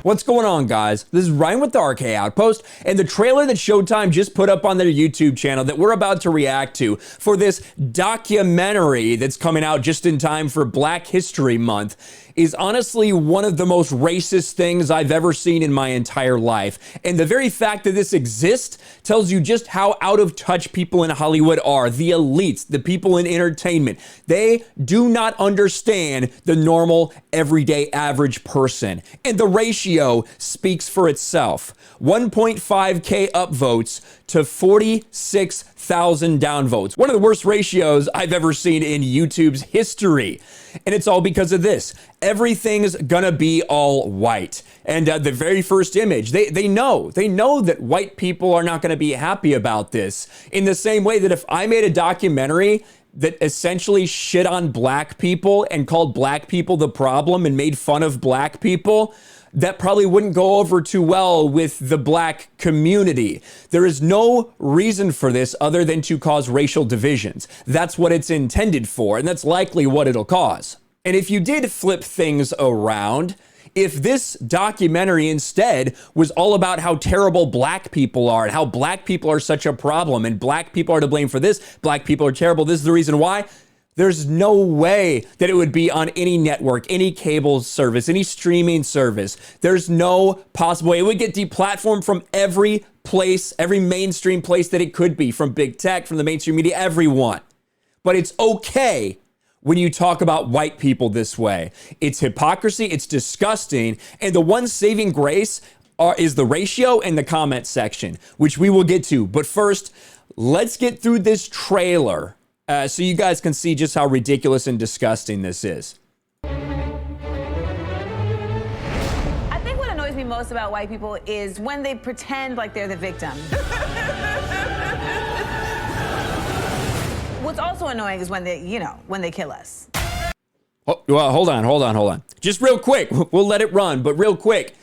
What's going on, guys? This is Ryan with the RK Outpost, and the trailer that Showtime just put up on their YouTube channel that we're about to react to for this documentary that's coming out just in time for Black History Month is honestly one of the most racist things I've ever seen in my entire life. And the very fact that this exists tells you just how out of touch people in Hollywood are. The elites, the people in entertainment, they do not understand the normal, everyday, average person. And the ratio speaks for itself. 1.5K upvotes to 46,000 downvotes. One of the worst ratios I've ever seen in YouTube's history. And it's all because of this. Everything's gonna be all white. And the very first image, they know that white people are not gonna be happy about this. In the same way that if I made a documentary that essentially shit on black people and called black people the problem and made fun of black people, that probably wouldn't go over too well with the black community. There is no reason for this other than to cause racial divisions. That's what it's intended for, and that's likely what it'll cause. And if you did flip things around, if this documentary instead was all about how terrible black people are and how black people are such a problem and black people are to blame for this, black people are terrible, this is the reason why, there's no way that it would be on any network, any cable service, any streaming service. There's no possible way. It would get deplatformed from every place, every mainstream place that it could be, from big tech, from the mainstream media, everyone. But it's okay when you talk about white people this way. It's hypocrisy, it's disgusting, and the one saving grace is the ratio and the comment section, which we will get to. But first, let's get through this trailer so you guys can see just how ridiculous and disgusting this is. I think what annoys me most about white people is when they pretend like they're the victim. What's also annoying is when they, when they kill us. Oh, well, hold on. Just real quick, we'll let it run, but real quick.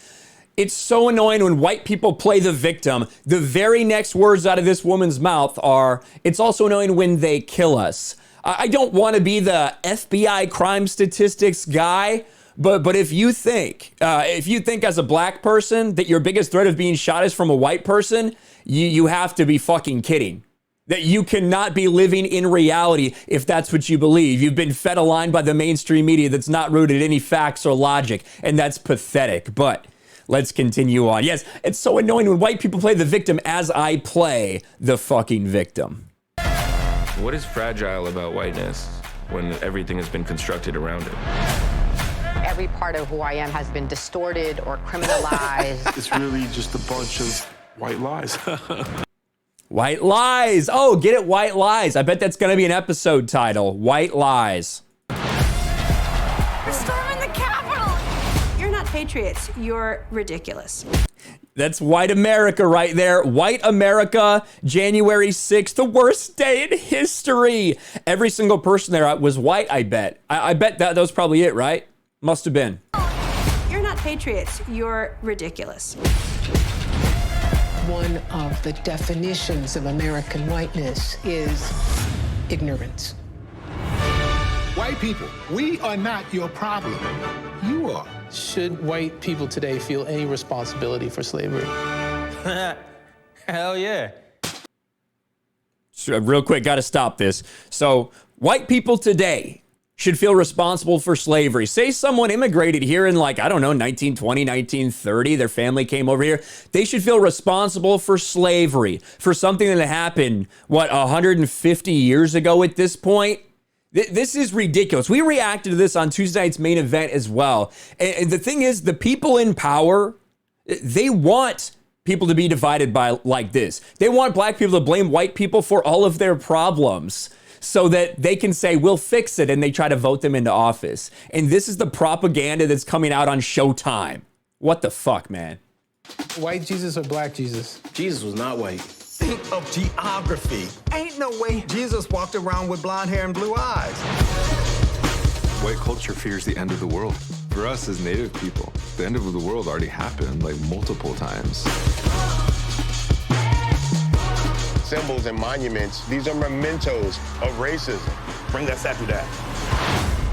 It's so annoying when white people play the victim. The very next words out of this woman's mouth are, it's also annoying when they kill us. I don't want to be the FBI crime statistics guy, but if you think as a black person that your biggest threat of being shot is from a white person, you have to be fucking kidding. That you cannot be living in reality if that's what you believe. You've been fed a line by the mainstream media that's not rooted in any facts or logic, and that's pathetic. But let's continue on. Yes, it's so annoying when white people play the victim as I play the fucking victim. What is fragile about whiteness when everything has been constructed around it? Every part of who I am has been distorted or criminalized. It's really just a bunch of white lies. White lies. Oh, get it? White lies. I bet that's going to be an episode title. White lies. We're storming the Capitol. You're not patriots. You're ridiculous. That's white America right there. White America, January 6th, the worst day in history. Every single person there was white, I bet. I bet that was probably it, right? Must have been. You're not patriots. You're ridiculous. One of the definitions of American whiteness is ignorance. White people, we are not your problem. You are. Should white people today feel any responsibility for slavery? Hell yeah. Real quick, got to stop this. So, white people today should feel responsible for slavery. Say someone immigrated here in 1920, 1930, their family came over here. They should feel responsible for slavery, for something that happened, 150 years ago at this point? This is ridiculous. We reacted to this on Tuesday night's main event as well. And the thing is, the people in power, they want people to be divided by like this. They want black people to blame white people for all of their problems so that they can say, we'll fix it, and they try to vote them into office. And this is the propaganda that's coming out on Showtime. What the fuck, man? White Jesus or black Jesus? Jesus was not white. Think of geography. Ain't no way Jesus walked around with blonde hair and blue eyes. White culture fears the end of the world. For us as Native people, the end of the world already happened multiple times. Symbols and monuments, these are mementos of racism. Bring that statue down.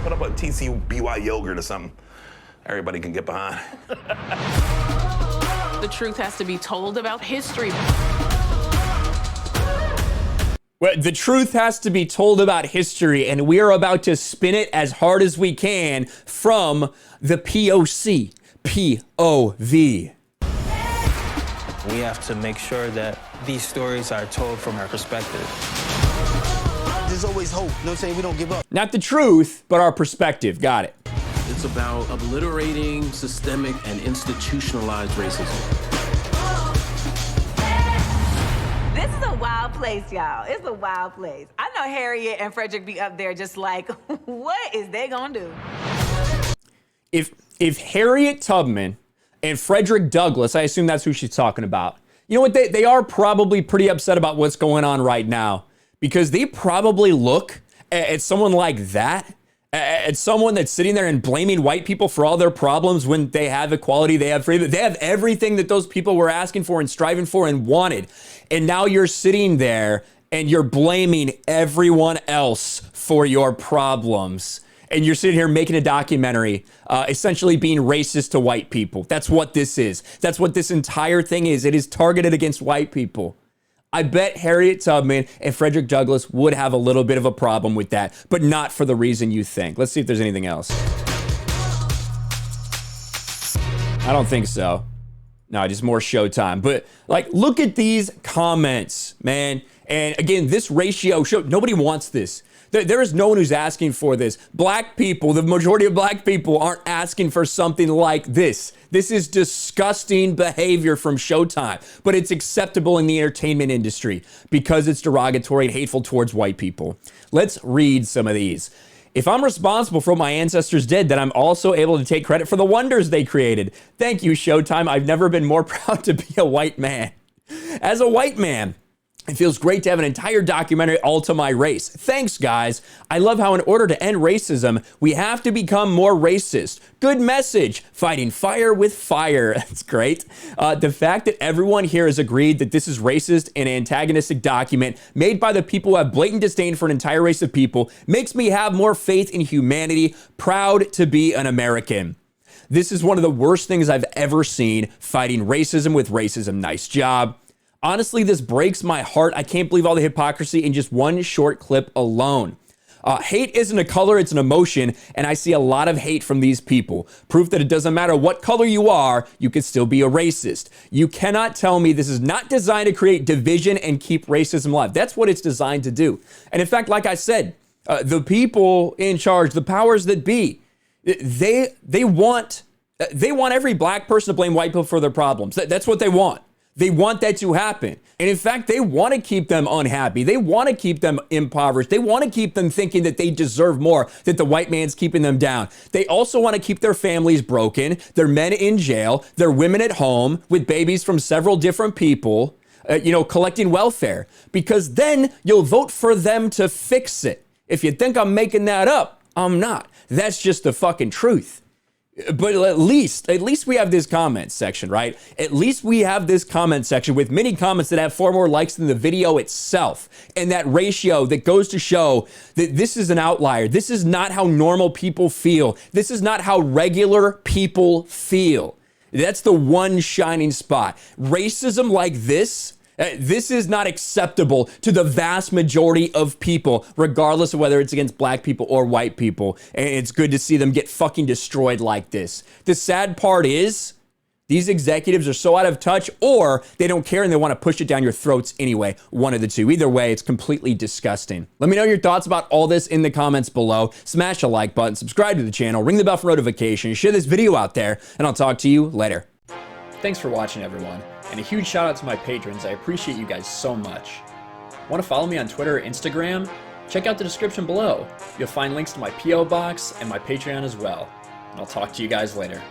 Put up a TCBY yogurt or something. everybody can get behind. The truth has to be told about history. Well, the truth has to be told about history, and we are about to spin it as hard as we can from the POC. POV. We have to make sure that these stories are told from our perspective. There's always hope. You know what I'm saying? We don't give up. Not the truth, but our perspective. Got it. It's about obliterating systemic and institutionalized racism. This is a wild place, y'all. It's a wild place. I know Harriet and Frederick be up there just like, what is they gonna do? If Harriet Tubman and Frederick Douglass, I assume that's who she's talking about. You know what? They are probably pretty upset about what's going on right now, because they probably look at someone like that, at someone that's sitting there and blaming white people for all their problems when they have equality, they have freedom, they have everything that those people were asking for and striving for and wanted. And now you're sitting there and you're blaming everyone else for your problems. And you're sitting here making a documentary, essentially being racist to white people. That's what this is. That's what this entire thing is. It is targeted against white people. I bet Harriet Tubman and Frederick Douglass would have a little bit of a problem with that, but not for the reason you think. Let's see if there's anything else. I don't think so. No, just more Showtime. But like, look at these comments, man. And again, this ratio show, nobody wants this. There is no one who's asking for this. Black people, the majority of black people aren't asking for something like this. This is disgusting behavior from Showtime, but it's acceptable in the entertainment industry because it's derogatory and hateful towards white people. Let's read some of these. If I'm responsible for what my ancestors did, then I'm also able to take credit for the wonders they created. Thank you, Showtime. I've never been more proud to be a white man. As a white man, it feels great to have an entire documentary all to my race. Thanks, guys. I love how in order to end racism, we have to become more racist. Good message. Fighting fire with fire. That's great. The fact that everyone here has agreed that this is racist and antagonistic document made by the people who have blatant disdain for an entire race of people makes me have more faith in humanity. Proud to be an American. This is one of the worst things I've ever seen. Fighting racism with racism. Nice job. Honestly, this breaks my heart. I can't believe all the hypocrisy in just one short clip alone. Hate isn't a color, it's an emotion, and I see a lot of hate from these people. Proof that it doesn't matter what color you are, you can still be a racist. You cannot tell me this is not designed to create division and keep racism alive. That's what it's designed to do. And in fact, like I said, the people in charge, the powers that be, they want every black person to blame white people for their problems. That's what they want. They want that to happen. And in fact, they want to keep them unhappy. They want to keep them impoverished. They want to keep them thinking that they deserve more, that the white man's keeping them down. They also want to keep their families broken, their men in jail, their women at home with babies from several different people, collecting welfare, because then you'll vote for them to fix it. If you think I'm making that up, I'm not. That's just the fucking truth. But at least we have this comment section, right? At least we have this comment section with many comments that have far more likes than the video itself. And that ratio that goes to show that this is an outlier. This is not how normal people feel. This is not how regular people feel. That's the one shining spot. Racism like this is not acceptable to the vast majority of people, regardless of whether it's against black people or white people. And it's good to see them get fucking destroyed like this. The sad part is these executives are so out of touch, or they don't care and they want to push it down your throats anyway. One of the two. Either way, it's completely disgusting. Let me know your thoughts about all this in the comments below. Smash a like button, subscribe to the channel, ring the bell for notifications, share this video out there, and I'll talk to you later. Thanks for watching, everyone. And a huge shout out to my patrons. I appreciate you guys so much. Want to follow me on Twitter or Instagram? Check out the description below. You'll find links to my P.O. box and my Patreon as well. And I'll talk to you guys later.